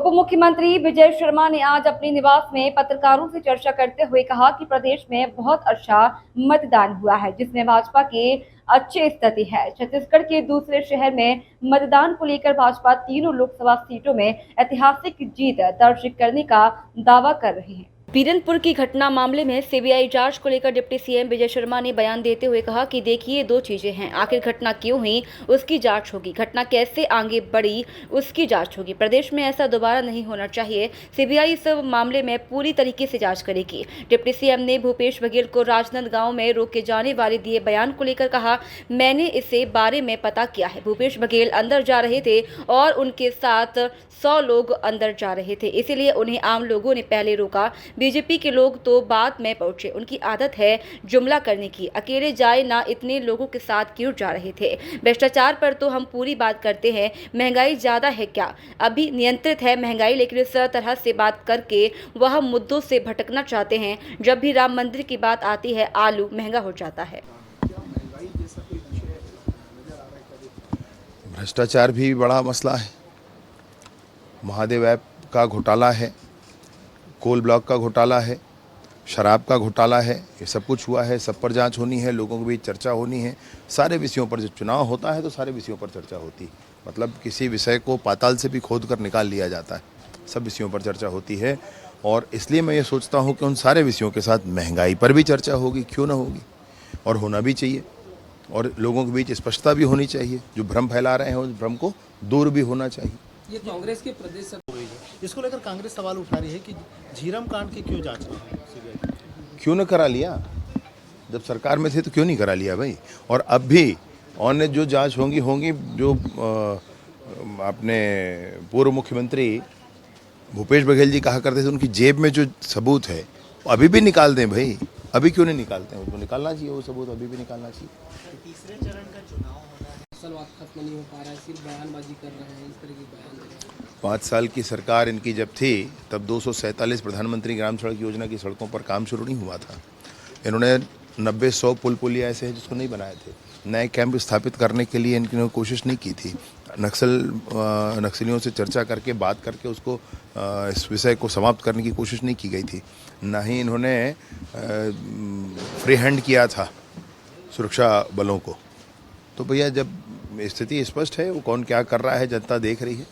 उप मुख्यमंत्री विजय शर्मा ने आज अपने निवास में पत्रकारों से चर्चा करते हुए कहा कि प्रदेश में बहुत अच्छा मतदान हुआ है, जिसमें भाजपा की अच्छी स्थिति है। छत्तीसगढ़ के दूसरे शहर में मतदान को लेकर भाजपा तीनों लोकसभा सीटों में ऐतिहासिक जीत दर्ज करने का दावा कर रही है। बीरनपुर की घटना मामले में सीबीआई जांच को लेकर डिप्टी सीएम विजय शर्मा ने बयान देते हुए कहा कि देखिए, दो चीजें हैं, आखिर घटना क्यों हुई उसकी जांच होगी, घटना कैसे आगे बढ़ी उसकी जांच होगी। प्रदेश में ऐसा दोबारा नहीं होना चाहिए। सीबीआई इस मामले में पूरी तरीके से जांच करेगी। डिप्टी सीएम ने भूपेश बघेल को राजनांदगांव में रोके जाने वाले दिए बयान को लेकर कहा, मैंने इसे बारे में पता किया है। भूपेश बघेल अंदर जा रहे थे और उनके साथ 100 लोग अंदर जा रहे थे, इसीलिए उन्हें आम लोगों ने पहले रोका। बीजेपी के लोग तो बाद में पहुंचे, उनकी आदत है जुमला करने की, अकेले जाए ना, इतने लोगों के साथ क्यों जा रहे थे। भ्रष्टाचार पर तो हम पूरी बात करते हैं, महंगाई ज्यादा है क्या? अभी नियंत्रित है महंगाई, लेकिन इस तरह से बात करके वह मुद्दों से भटकना चाहते हैं। जब भी राम मंदिर की बात आती है, आलू महंगा हो जाता है। भ्रष्टाचार भी बड़ा मसला है, महादेव ऐप का घोटाला है, कोल ब्लॉक का घोटाला है, शराब का घोटाला है, ये सब कुछ हुआ है। सब पर जांच होनी है, लोगों के बीच चर्चा होनी है। सारे विषयों पर, जब चुनाव होता है तो सारे विषयों पर चर्चा होती है। मतलब किसी विषय को पाताल से भी खोद कर निकाल लिया जाता है, सब विषयों पर चर्चा होती है। और इसलिए मैं ये सोचता हूँ कि उन सारे विषयों के साथ महंगाई पर भी चर्चा होगी, क्यों ना होगी, और होना भी चाहिए। और लोगों के बीच स्पष्टता भी होनी चाहिए। जो भ्रम फैला रहे हैं उस भ्रम को दूर भी होना चाहिए। ये कांग्रेस के प्रदेश हो रही है, इसको लेकर कांग्रेस सवाल उठा रही है कि झीरम कांड की क्यों जांच नहीं है सीबीआई? क्यों न करा लिया? जब सरकार में थे तो क्यों नहीं करा लिया भाई? और अब भी और जो जांच होंगी जो अपने पूर्व मुख्यमंत्री भूपेश बघेल जी कहा करते थे, उनकी जेब में जो सबूत है अभी भी निकाल दें भाई। अभी क्यों नहीं निकालते हैं? उसको निकालना चाहिए, वो सबूत अभी भी निकालना चाहिए। तीसरे चरण का चुनाव होना है, सवाल खत्म नहीं हो पा रहा है, सिर्फ बयानबाजी कर रहे हैं, इस तरह की बयान दे रहे हैं। 5 साल की सरकार इनकी जब थी तब 247 प्रधानमंत्री ग्राम सड़क योजना की सड़कों पर काम शुरू नहीं हुआ था। इन्होंने 90-100 पुल पुलिया ऐसे हैं जिसको नहीं बनाए थे। नए कैंप स्थापित करने के लिए इन्होंने कोशिश नहीं की थी। नक्सलियों से चर्चा करके, बात करके उसको इस विषय को समाप्त करने की कोशिश नहीं की गई थी। ना ही इन्होंने फ्री हैंड किया था सुरक्षा बलों को। तो भैया, जब स्थिति स्पष्ट है, वो कौन क्या कर रहा है जनता देख रही है।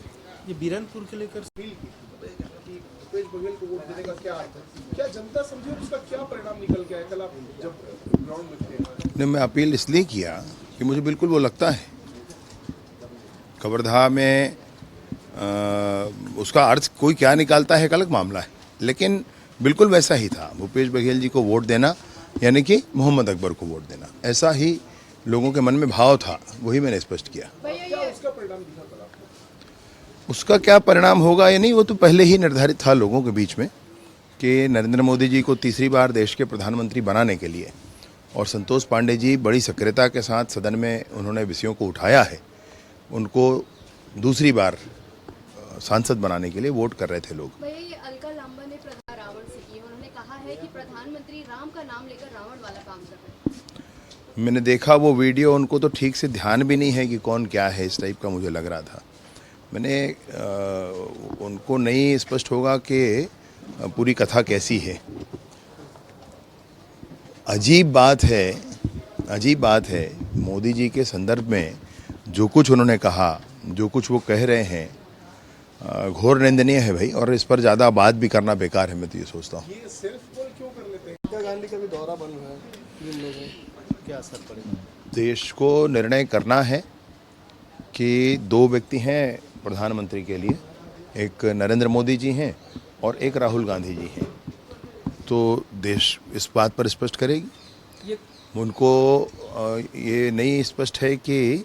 ये बीरनपुर के लेकर भूपेश बघेल को वोट देने का क्या जनता समझे, उसका क्या परिणाम निकल के आया कल आप जब ग्राउंड में थे? नहीं, मैं अपील इसलिए किया कि मुझे बिल्कुल वो लगता है। कवर्धा में उसका अर्थ कोई क्या निकालता है एक अलग मामला है, लेकिन बिल्कुल वैसा ही था। भूपेश बघेल जी को वोट देना यानी कि मोहम्मद अकबर को वोट देना, ऐसा ही लोगों के मन में भाव था, वही मैंने स्पष्ट किया। उसका परिणाम दिखा कल आपको? उसका क्या परिणाम होगा या नहीं, वो तो पहले ही निर्धारित था लोगों के बीच में कि नरेंद्र मोदी जी को तीसरी बार देश के प्रधानमंत्री बनाने के लिए, और संतोष पांडे जी बड़ी सक्रियता के साथ सदन में उन्होंने विषयों को उठाया है, उनको दूसरी बार सांसद बनाने के लिए वोट कर रहे थे लोग। भैया, ये अलका लांबा ने रावण से की, उन्होंने कहा है कि प्रधानमंत्री राम का नाम लेकर रावण वाला काम कर रहे हैं। मैंने देखा वो वीडियो, उनको तो ठीक से ध्यान भी नहीं है कि कौन क्या है, इस टाइप का मुझे लग रहा था। मैंने उनको नहीं स्पष्ट होगा कि पूरी कथा कैसी है। अजीब बात है मोदी जी के संदर्भ में जो कुछ उन्होंने कहा, जो कुछ वो कह रहे हैं, घोर निंदनीय है भाई। और इस पर ज़्यादा बात भी करना बेकार है, मैं तो ये सोचता हूँ। ये सिर्फ बोल क्यों कर लेते हैं? इंदिरा गांधी का भी दौरा बन रहा है, जिन लोगों क्या असर पड़ेगा? देश को निर्णय करना है कि 2 व्यक्ति हैं प्रधानमंत्री के लिए, एक नरेंद्र मोदी जी हैं और एक राहुल गांधी जी हैं। तो देश इस बात पर स्पष्ट करेगी। उनको ये नहीं स्पष्ट है कि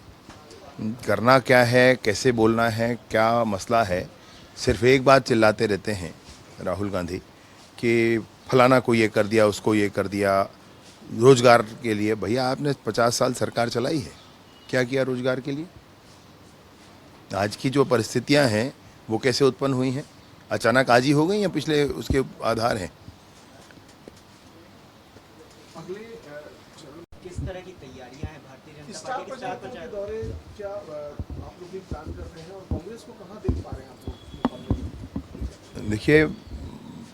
करना क्या है, कैसे बोलना है, क्या मसला है। सिर्फ एक बात चिल्लाते रहते हैं राहुल गांधी कि फलाना को ये कर दिया, उसको ये कर दिया, रोजगार के लिए। भैया, आपने 50 साल सरकार चलाई है, क्या किया रोजगार के लिए? आज की जो परिस्थितियां हैं वो कैसे उत्पन्न हुई हैं? अचानक आज ही हो गई या पिछले उसके आधार हैं? अगले किस तरह की तैयारियां हैं भारतीय जनता स्टार पार्टी प्रचारकों के दौरे क्या आप लोग भी प्लान कर रहे हैं, और कांग्रेस को कहाँ देख पा रहे हैं आप लोग? देखिए,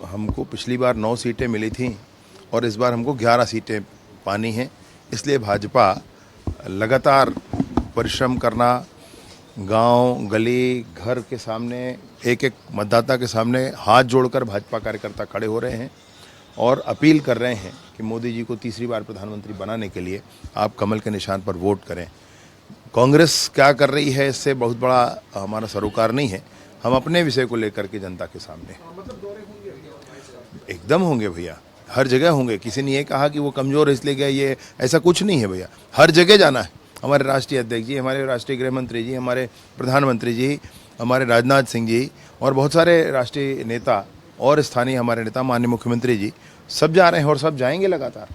हमको पिछली बार 9 सीटें मिली थीं और इस बार हमको 11 सीटें पानी हैं। इसलिए भाजपा लगातार परिश्रम करना, गांव, गली, घर के सामने, एक एक मतदाता के सामने हाथ जोड़कर भाजपा कार्यकर्ता खड़े हो रहे हैं और अपील कर रहे हैं कि मोदी जी को तीसरी बार प्रधानमंत्री बनाने के लिए आप कमल के निशान पर वोट करें। कांग्रेस क्या कर रही है इससे बहुत बड़ा हमारा सरोकार नहीं है। हम अपने विषय को लेकर के जनता के सामने एकदम होंगे भैया, हर जगह होंगे। किसी ने ये कहा कि वो कमज़ोर है इसलिए गए, ये ऐसा कुछ नहीं है भैया। हर जगह जाना है। हमारे राष्ट्रीय अध्यक्ष जी, हमारे राष्ट्रीय गृह मंत्री जी, हमारे प्रधानमंत्री जी, हमारे राजनाथ सिंह जी और बहुत सारे राष्ट्रीय नेता और स्थानीय हमारे नेता, माननीय मुख्यमंत्री जी, सब जा रहे हैं और सब जाएंगे लगातार।